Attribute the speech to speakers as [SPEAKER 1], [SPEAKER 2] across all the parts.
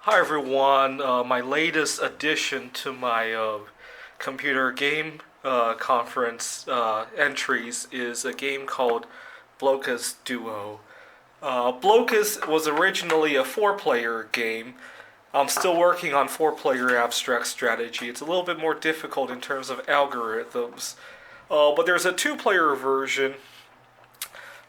[SPEAKER 1] Hi everyone, my latest addition to my computer game conference entries is a game called Blokus Duo. Blokus was originally a four-player game. I'm still working on four-player abstract strategy. It's a little bit more difficult in terms of algorithms. But there's a two-player version.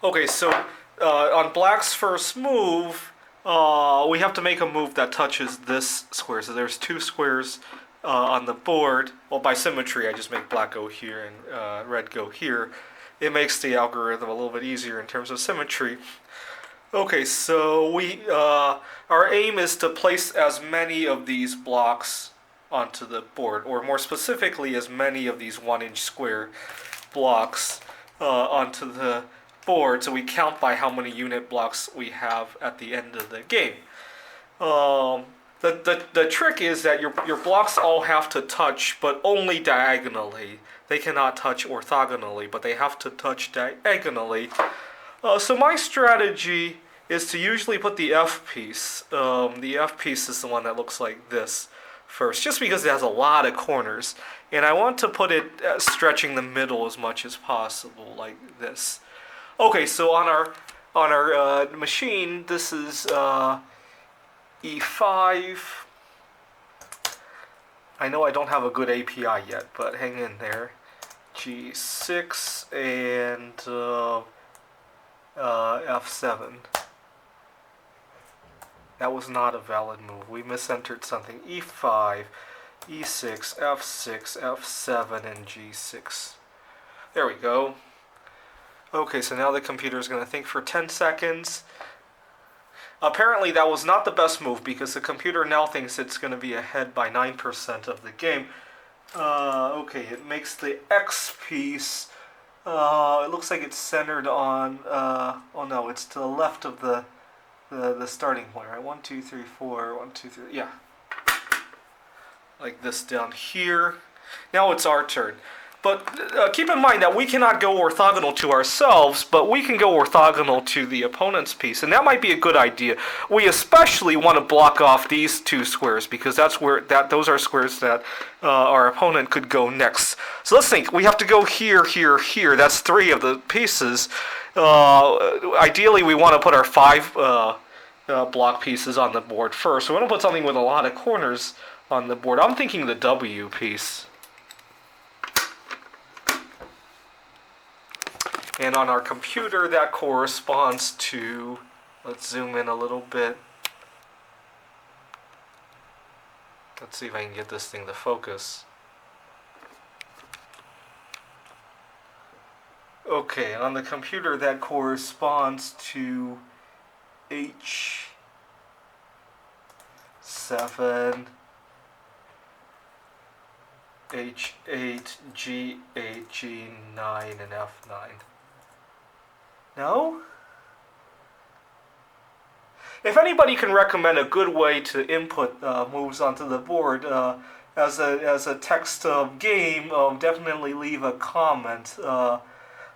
[SPEAKER 1] Okay, so on Black's first move, we have to make a move that touches this square. So there's two squares on the board. Well, by symmetry, I just make Black go here and Red go here. It makes the algorithm a little bit easier in terms of symmetry. Okay, so our aim is to place as many of these blocks onto the board, or more specifically, as many of these 1-inch square blocks onto the board, so we count by how many unit blocks we have at the end of the game. The trick is that your blocks all have to touch, but only diagonally. They cannot touch orthogonally, but they have to touch diagonally. So my strategy is to usually put the F piece. The F piece is the one that looks like this first, just because it has a lot of corners. And I want to put it stretching the middle as much as possible, like this. Okay, so on our machine, this is E5. I know I don't have a good API yet, but hang in there. G6 and F7. That was not a valid move. We misentered something. E5, E6, F6, F7, and G6. There we go. Okay, so now the computer is going to think for 10 seconds. Apparently that was not the best move because the computer now thinks it's going to be ahead by 9% of the game. Okay, it makes the X piece. It looks like it's centered on, oh no, it's to the left of the starting point, right? 1, 2, 3, 4, 1, 2, 3, yeah. Like this down here. Now it's our turn. But keep in mind that we cannot go orthogonal to ourselves, but we can go orthogonal to the opponent's piece, and that might be a good idea. We especially want to block off these two squares because those are squares that our opponent could go next. So let's think. We have to go here, here, here. That's 3 of the pieces. Ideally, we want to put our 5 block pieces on the board first. So we want to put something with a lot of corners on the board. I'm thinking the W piece. And on our computer, that corresponds to, let's zoom in a little bit. Let's see if I can get this thing to focus. Okay, on the computer, that corresponds to H7, H8, G8, G9, and F9. No? If anybody can recommend a good way to input moves onto the board as a text game, definitely leave a comment. I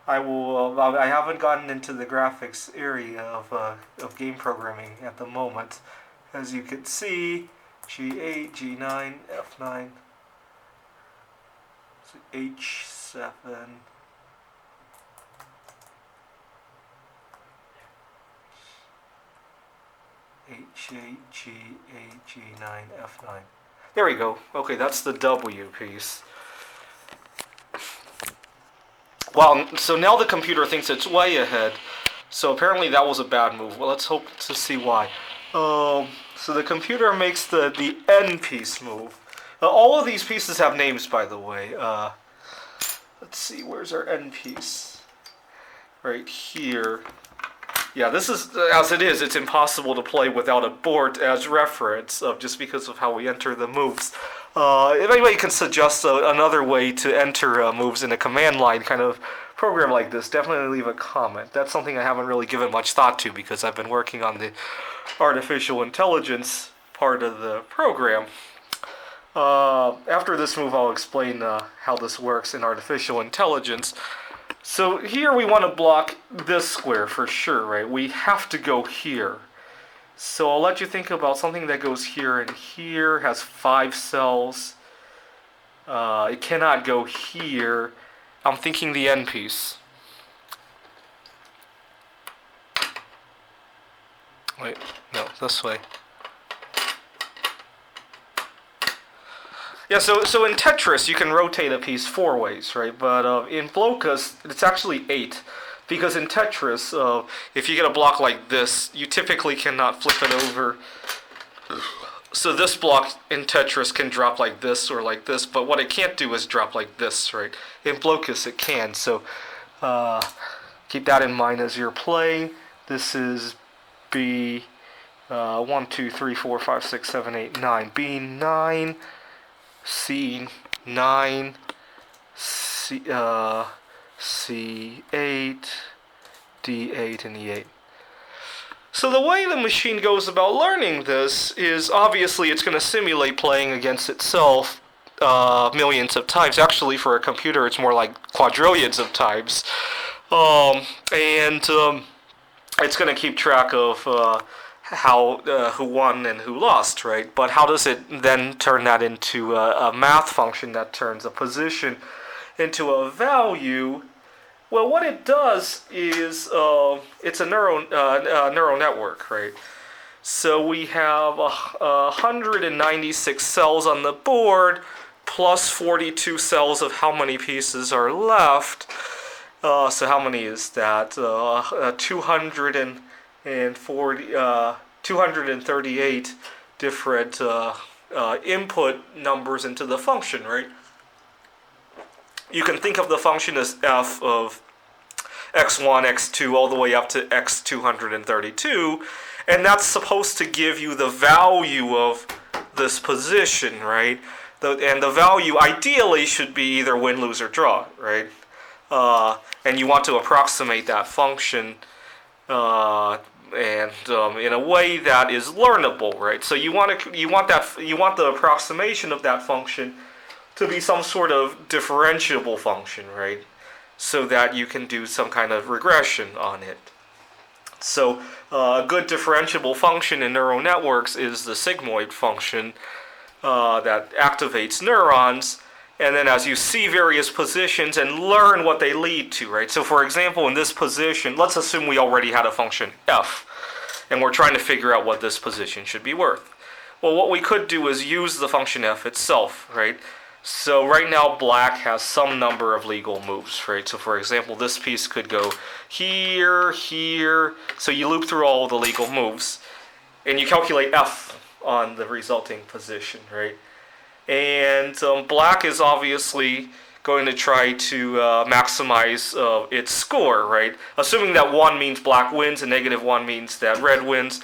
[SPEAKER 1] haven't gotten into the graphics area of game programming at the moment. As you can see, G8, G9, F9, H7. H8, G8, G9, F9. There we go. Okay, that's the W piece. Well, so now the computer thinks it's way ahead. So apparently that was a bad move. Well, let's hope to see why. So the computer makes the N piece move. All of these pieces have names, by the way. Let's see, where's our N piece? Right here. Yeah, this is, as it is, it's impossible to play without a board as reference, just because of how we enter the moves. If anybody can suggest another way to enter moves in a command line kind of program like this, definitely leave a comment. That's something I haven't really given much thought to because I've been working on the artificial intelligence part of the program. After this move, I'll explain how this works in artificial intelligence. So here we want to block this square for sure, right? We have to go here. So I'll let you think about something that goes here and here, has 5 cells. It cannot go here. I'm thinking the end piece. Wait, no, this way. Yeah, so in Tetris, you can rotate a piece 4 ways, right? But in Blokus, it's actually 8. Because in Tetris, if you get a block like this, you typically cannot flip it over. So this block in Tetris can drop like this or like this, but what it can't do is drop like this, right? In Blokus, it can. So keep that in mind as you're playing. This is B 1, 2, 3, 4, 5, 6, 7, 8, 9. B9, C9, C8, D8, and E8. So the way the machine goes about learning this is obviously it's going to simulate playing against itself millions of times. Actually, for a computer, it's more like quadrillions of times. It's going to keep track of who won and who lost, right? But how does it then turn that into a math function that turns a position into a value? Well, what it does is it's a neural network, right? So we have 196 cells on the board plus 42 cells of how many pieces are left. So how many is that? 238 different input numbers into the function, right? You can think of the function as f of x1, x2, all the way up to x232, and that's supposed to give you the value of this position, right? And the value ideally should be either win, lose, or draw, right? And you want to approximate that function in a way that is learnable, right? So you want the approximation of that function to be some sort of differentiable function, right? So that you can do some kind of regression on it. So a good differentiable function in neural networks is the sigmoid function that activates neurons, and then as you see various positions and learn what they lead to, right? So for example, in this position, let's assume we already had a function f, and we're trying to figure out what this position should be worth. Well, what we could do is use the function f itself, right? So right now black has some number of legal moves, right? So for example, this piece could go here, here. So you loop through all the legal moves, and you calculate f on the resulting position, right? And black is obviously going to try to maximize its score, right? Assuming that 1 means black wins and -1 means that red wins,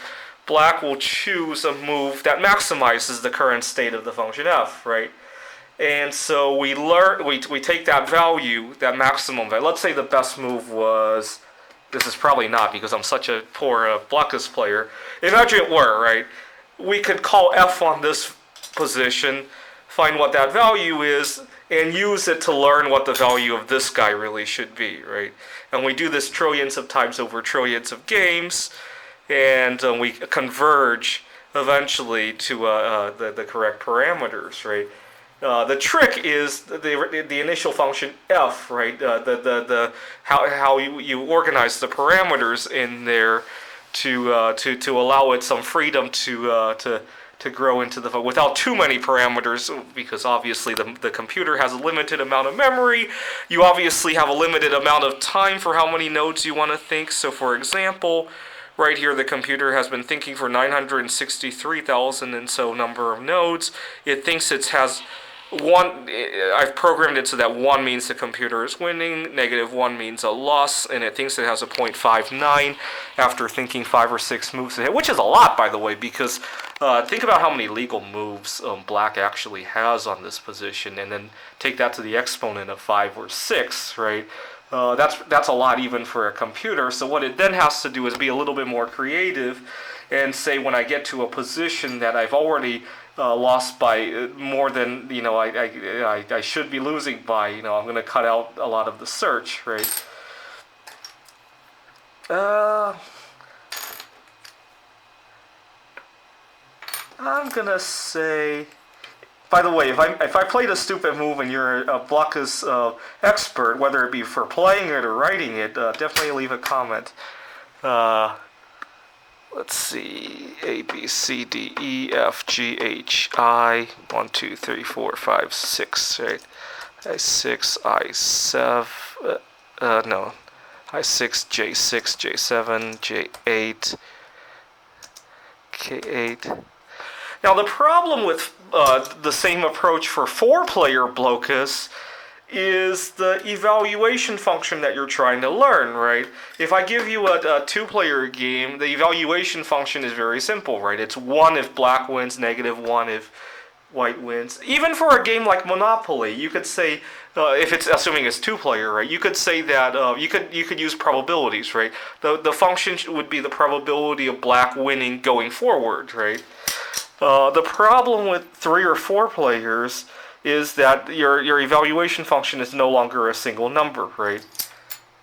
[SPEAKER 1] black will choose a move that maximizes the current state of the function f, right? And so we take that value, that maximum value. Let's say the best move was, this is probably not because I'm such a poor Blokus player. Imagine it were, right? We could call f on this position, find what that value is, and use it to learn what the value of this guy really should be, right? And we do this trillions of times over trillions of games, and we converge eventually to the correct parameters, right? The trick is the initial function f, right? How you organize the parameters in there to allow it some freedom to grow into the without too many parameters, because obviously the computer has a limited amount of memory. You obviously have a limited amount of time for how many nodes you want to think. So for example, right here the computer has been thinking for 963,000 and so number of nodes. It thinks it has one. I've programmed it so that 1 means the computer is winning, -1 means a loss, and it thinks it has a 0.59 after thinking 5 or 6 moves ahead, which is a lot, by the way, because think about how many legal moves black actually has on this position, and then take that to the exponent of 5 or 6, right? That's a lot even for a computer. So what it then has to do is be a little bit more creative and say, when I get to a position that I've already lost by more than I should be losing by, I'm going to cut out a lot of the search, right? I'm gonna say. By the way, if I played a stupid move and you're a Blokus expert, whether it be for playing it or writing it, definitely leave a comment. Uh, let's see. A, B, C, D, E, F, G, H, I. 1, 2, 3, 4, 5, 6, right? I6, I7. No. I6, J6, J7, J8, K8. Now, the problem with the same approach for 4-player Blokus is the evaluation function that you're trying to learn, right? If I give you a 2-player game, the evaluation function is very simple, right? It's 1 if black wins, -1 if white wins. Even for a game like Monopoly, you could say, if it's assuming it's 2-player, right? You could say that you could use probabilities, right? The function would be the probability of black winning going forward, right? The problem with 3 or 4 players is that your evaluation function is no longer a single number, right?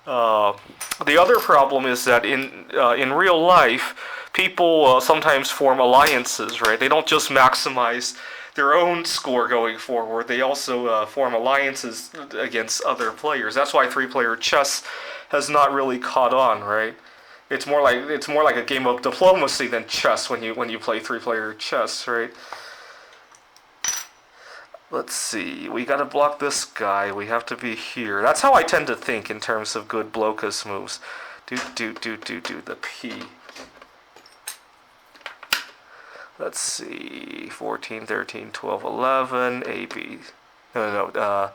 [SPEAKER 1] The other problem is that in real life, people sometimes form alliances, right? They don't just maximize their own score going forward. They also form alliances against other players. That's why 3-player chess has not really caught on, right? It's more like a game of diplomacy than chess when you play 3-player chess, right? Let's see. We gotta block this guy. We have to be here. That's how I tend to think in terms of good Blokus moves. Do the P. Let's see. 14, 13, 12, 11. A, B. No.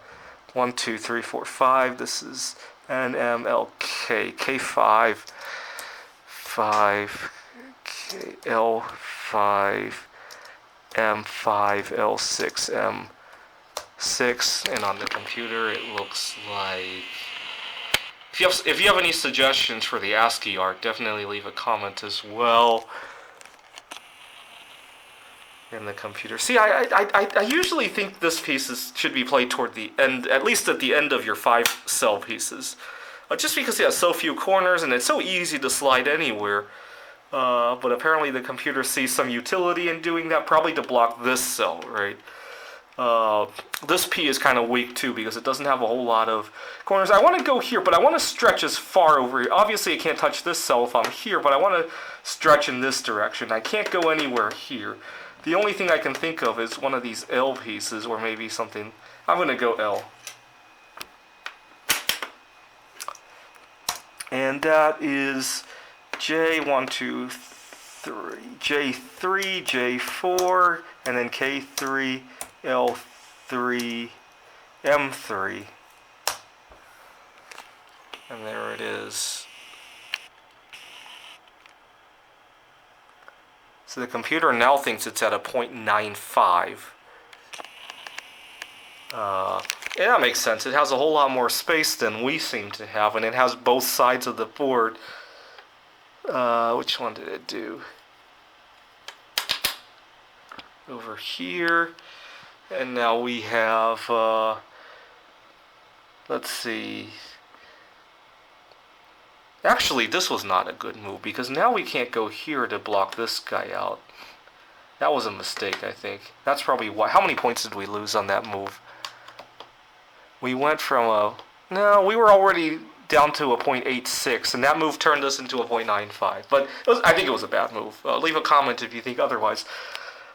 [SPEAKER 1] 1, 2, 3, 4, 5. This is N, M, L, K. K5. 5. K, L5. M5. L6. M6. And on the computer, it looks like. If you have any suggestions for the ASCII art, definitely leave a comment as well. In the computer. See, I usually think this piece should be played toward the end, at least at the end of your 5-cell pieces. Just because it has so few corners and it's so easy to slide anywhere. But apparently the computer sees some utility in doing that, probably to block this cell, right? This P is kind of weak too because it doesn't have a whole lot of corners. I want to go here, but I want to stretch as far over here. Obviously I can't touch this cell if I'm here, but I want to stretch in this direction. I can't go anywhere here. The only thing I can think of is one of these L pieces, or maybe something. I'm going to go L. And that is J1, 2, 3, J3, J4, and then K3, L3, M3. And there it is. So the computer now thinks it's at a 0.95. Yeah, that makes sense. It has a whole lot more space than we seem to have, and it has both sides of the board. Which one did it do? Over here. And now we have, let's see. Actually, this was not a good move, because now we can't go here to block this guy out. That was a mistake, I think. That's probably why. How many points did we lose on that move? We went from a... No, we were already down to a 0.86, and that move turned us into a 0.95. But I think it was a bad move. Leave a comment if you think otherwise.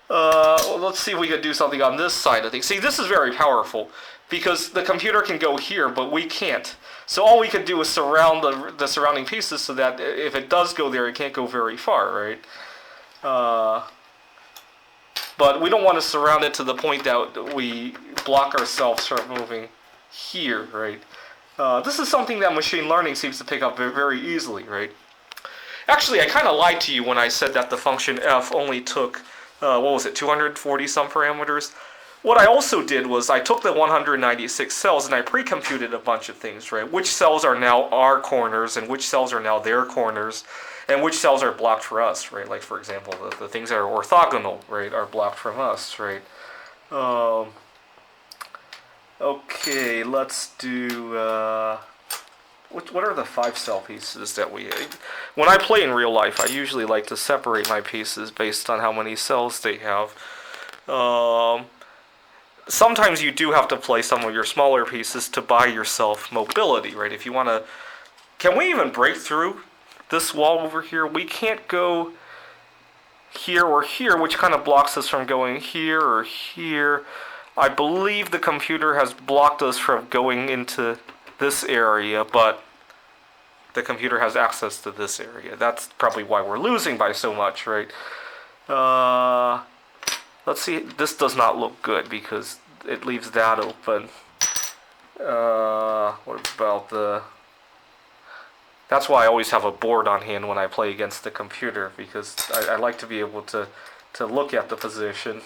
[SPEAKER 1] Well, let's see if we can do something on this side of things. See, this is very powerful, because the computer can go here, but we can't. So all we could do is surround the surrounding pieces so that if it does go there, it can't go very far, right? But we don't want to surround it to the point that we block ourselves from moving here, right? This is something that machine learning seems to pick up very easily, right? Actually, I kind of lied to you when I said that the function f only took, 240 some parameters? What I also did was I took the 196 cells and I pre-computed a bunch of things, right? Which cells are now our corners and which cells are now their corners and which cells are blocked for us, right? Like, for example, the things that are orthogonal, right, are blocked from us, right? Okay, let's do... what are the 5 cell pieces that we... When I play in real life, I usually like to separate my pieces based on how many cells they have. Sometimes you do have to play some of your smaller pieces to buy yourself mobility, right? If you want to... Can we even break through this wall over here? We can't go here or here, which kind of blocks us from going here or here. I believe the computer has blocked us from going into this area, but the computer has access to this area. That's probably why we're losing by so much, right? Let's see. This does not look good because it leaves that open. What about the... That's why I always have a board on hand when I play against the computer, because I like to be able to look at the position.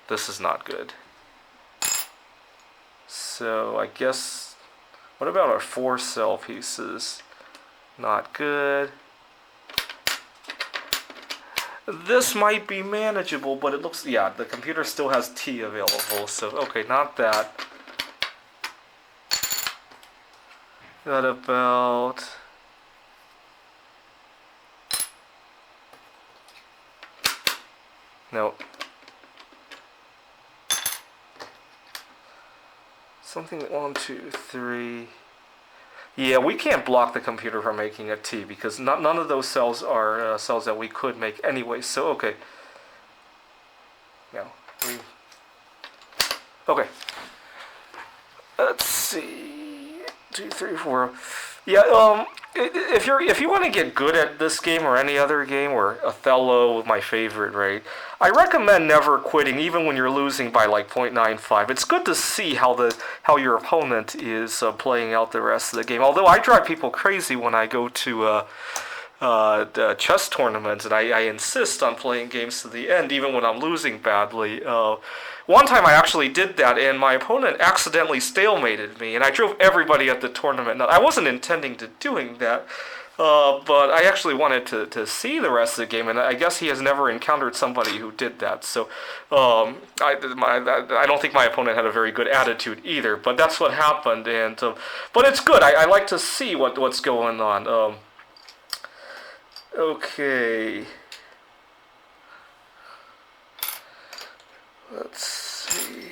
[SPEAKER 1] This is not good. So I guess... What about our 4 cell pieces? Not good. This might be manageable, but it looks... Yeah, the computer still has T available, so okay, not that. What about... No. Something 1, 2, 3... Yeah, we can't block the computer from making a T because none of those cells are cells that we could make anyway. So okay. Now okay. Let's see. 2, 3, 4. Yeah. If you want to get good at this game or any other game, or Othello, my favorite, right? I recommend never quitting, even when you're losing by like 0.95. It's good to see how your opponent is playing out the rest of the game. Although I drive people crazy when I go to the chess tournaments, and I insist on playing games to the end, even when I'm losing badly. One time I actually did that, and my opponent accidentally stalemated me, and I drove everybody at the tournament. Now, I wasn't intending to doing that, but I actually wanted to see the rest of the game, and I guess he has never encountered somebody who did that. So I don't think my opponent had a very good attitude either, but that's what happened. And but it's good. I like to see what's going on. Okay. Let's see.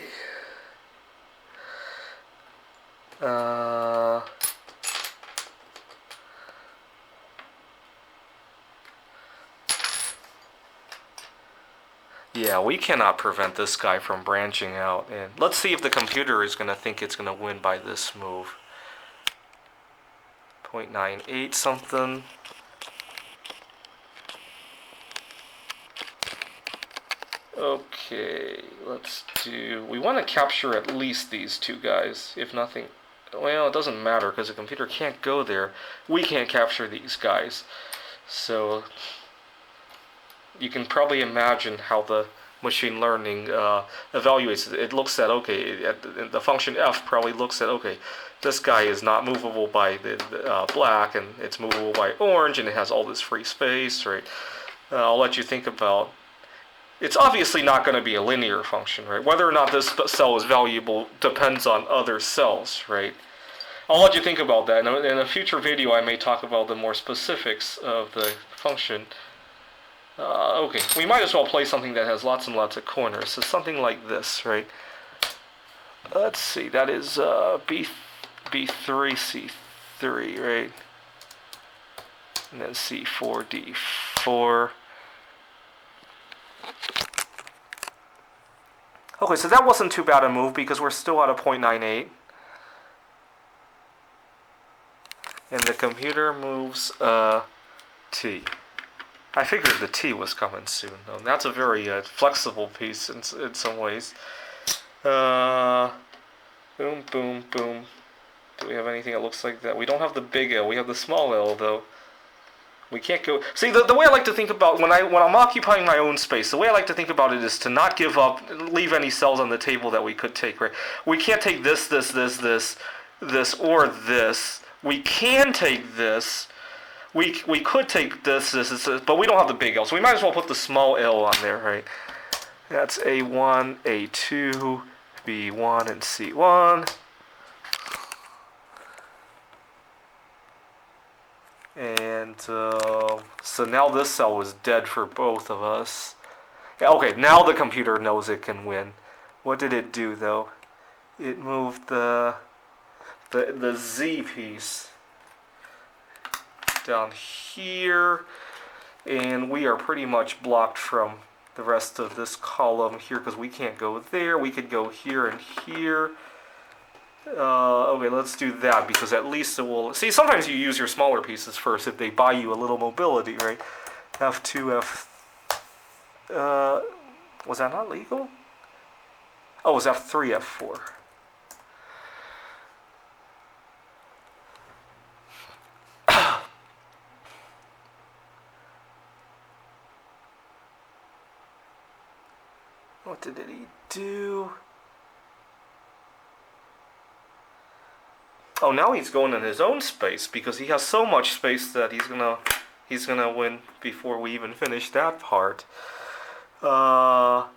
[SPEAKER 1] Yeah, we cannot prevent this guy from branching out. And let's see if the computer is going to think it's going to win by this move. 0.98 something. Okay, let's do... We want to capture at least these 2 guys, if nothing... Well, it doesn't matter, because the computer can't go there. We can't capture these guys. So, you can probably imagine how the machine learning evaluates it. It looks at, okay, the function f probably looks at, okay, this guy is not movable by the black, and it's movable by orange, and it has all this free space, right? I'll let you think about... It's obviously not going to be a linear function, right? Whether or not this cell is valuable depends on other cells, right? I'll let you think about that. In a future video, I may talk about the more specifics of the function. Okay, we might as well play something that has lots and lots of corners. So something like this, right? Let's see, that is B3, C3, right? And then C4, D4. Okay, so that wasn't too bad a move because we're still at a 0.98. And the computer moves T. I figured the T was coming soon, though. That's a very flexible piece in some ways. Boom, boom, boom. Do we have anything that looks like that? We don't have the big L. We have the small L, though. We can't go... See, the way I like to think about... When I'm occupying my own space, the way I like to think about it is to not give up, leave any cells on the table that we could take, right? We can't take this, or this. We can take this. We could take this, but we don't have the big L, so we might as well put the small L on there, right? That's A1, A2, B1, and C1. And so now this cell was dead for both of us. Okay, now the computer knows it can win. What did it do though? It moved the Z piece down here, and we are pretty much blocked from the rest of this column here because we can't go there. We could go here and here. Okay, let's do that because at least it will... See, sometimes you use your smaller pieces first if they buy you a little mobility, right? F2, was that not legal? Oh, it was F3, F4. What did he do? Oh, now he's going in his own space because he has so much space that he's gonna win before we even finish that part. But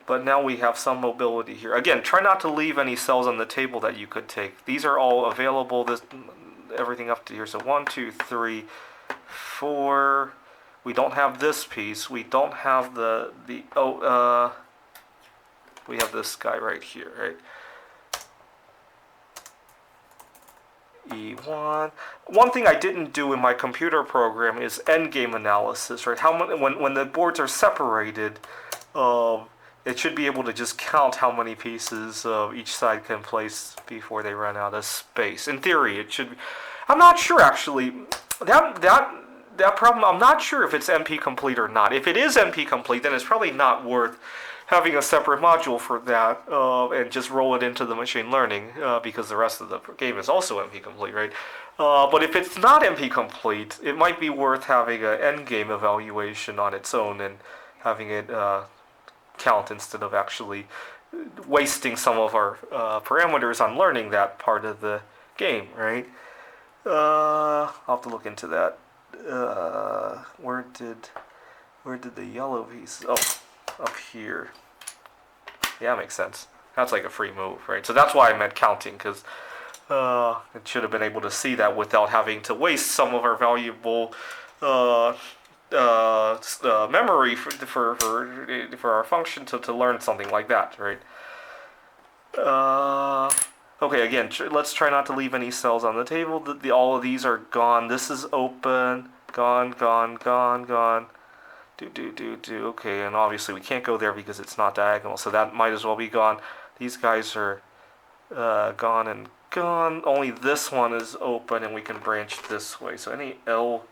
[SPEAKER 1] now we have some mobility here. Again, try not to leave any cells on the table that you could take. These are all available. Everything up to here. So 1, 2, 3, 4. We don't have this piece. We don't have we have this guy right here, right? E1. One thing I didn't do in my computer program is endgame analysis, right? When the boards are separated, it should be able to just count how many pieces each side can place before they run out of space. In theory, it should be. I'm not sure actually. That problem, I'm not sure if it's NP complete or not. If it is NP complete, then it's probably not worth having a separate module for that and just roll it into the machine learning because the rest of the game is also NP complete, right? But if it's not NP complete, it might be worth having an endgame evaluation on its own and having it count instead of actually wasting some of our parameters on learning that part of the game, right? I'll have to look into that. Where did the yellow piece? Oh, up here. Yeah, makes sense. That's like a free move, right? So that's why I meant counting, because it should have been able to see that without having to waste some of our valuable memory for our function to learn something like that, right? Okay, again, let's try not to leave any cells on the table. All of these are gone. This is open. Gone, gone, gone, gone. Okay, and obviously we can't go there because it's not diagonal, so that might as well be gone. These guys are gone and gone. Only this one is open, and we can branch this way. So any L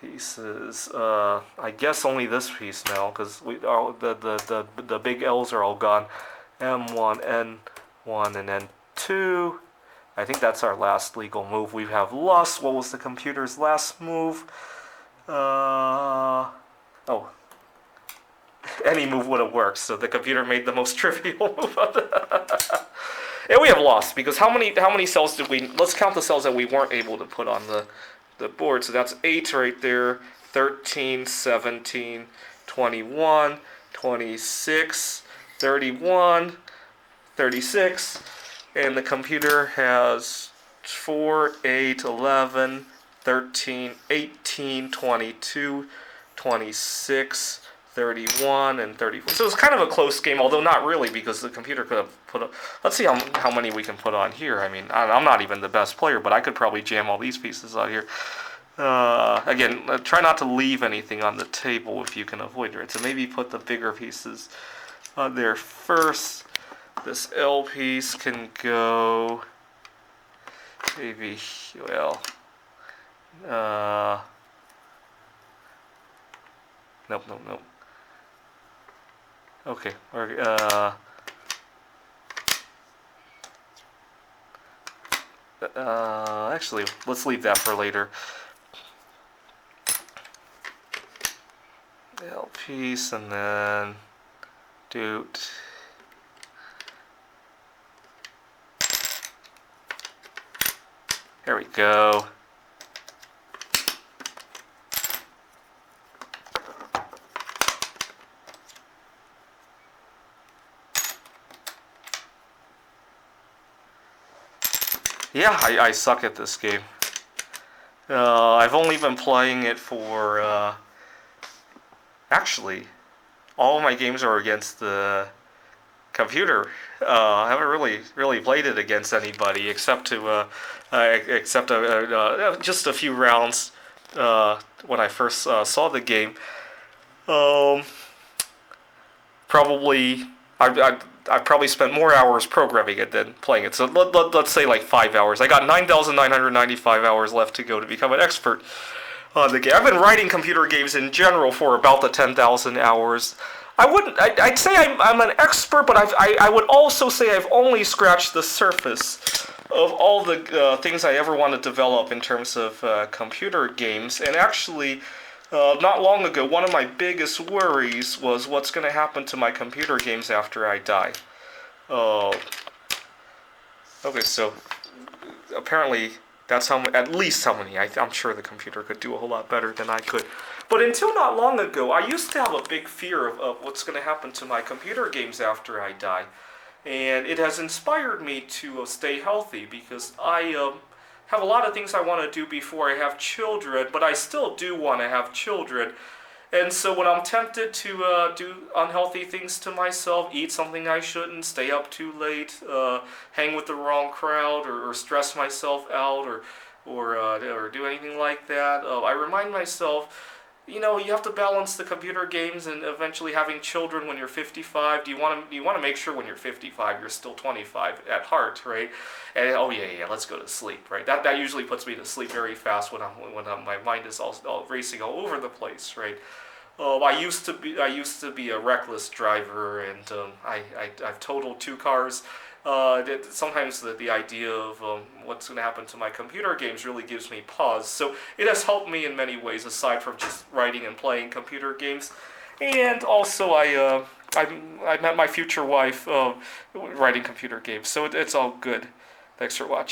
[SPEAKER 1] pieces, I guess only this piece now, because the big L's are all gone. M1, N1, and N2. I think that's our last legal move. We have lost. What was the computer's last move? Any move would have worked, so the computer made the most trivial move. And we have lost, because how many cells did we... Let's count the cells that we weren't able to put on the board. So that's 8 right there, 13, 17, 21, 26, 31, 36, and the computer has 4, 8, 11, 13, 18, 22, 26, 31, and 34. So it's kind of a close game, although not really, because the computer could have put up... Let's see how many we can put on here. I mean, I'm not even the best player, but I could probably jam all these pieces out here. Again, try not to leave anything on the table if you can avoid it. So maybe put the bigger pieces there first. This L piece can go... Maybe, well... Nope. Okay, actually, let's leave that for later. L piece, and then doot. There we go. Yeah, I suck at this game. I've only been playing it for actually all of my games are against the computer. I haven't really played it against anybody except just a few rounds when I first saw the game. Um, probably I probably spent more hours programming it than playing it. So let's say like 5 hours. I got 9,995 hours left to go to become an expert on the game. I've been writing computer games in general for about the 10,000 hours. I wouldn't. I'd say I'm an expert, but I would also say I've only scratched the surface of all the things I ever want to develop in terms of computer games. And actually, not long ago, one of my biggest worries was what's going to happen to my computer games after I die. Oh, okay. So apparently, that's at least how many. I'm sure the computer could do a whole lot better than I could. But until not long ago, I used to have a big fear of what's going to happen to my computer games after I die. And it has inspired me to stay healthy because I have a lot of things I want to do before I have children, but I still do want to have children. And so when I'm tempted to do unhealthy things to myself, eat something I shouldn't, stay up too late, hang with the wrong crowd, or stress myself out, or do anything like that, I remind myself, you have to balance the computer games and eventually having children when you're 55. Do you want to make sure when you're 55 you're still 25 at heart, right? And oh yeah, let's go to sleep, right? That usually puts me to sleep very fast when my mind is all racing all over the place, right? I used to be a reckless driver, and I've totaled two cars. Sometimes the idea of what's going to happen to my computer games really gives me pause. So it has helped me in many ways, aside from just writing and playing computer games. And also, I met my future wife writing computer games, so it's all good. Thanks for watching.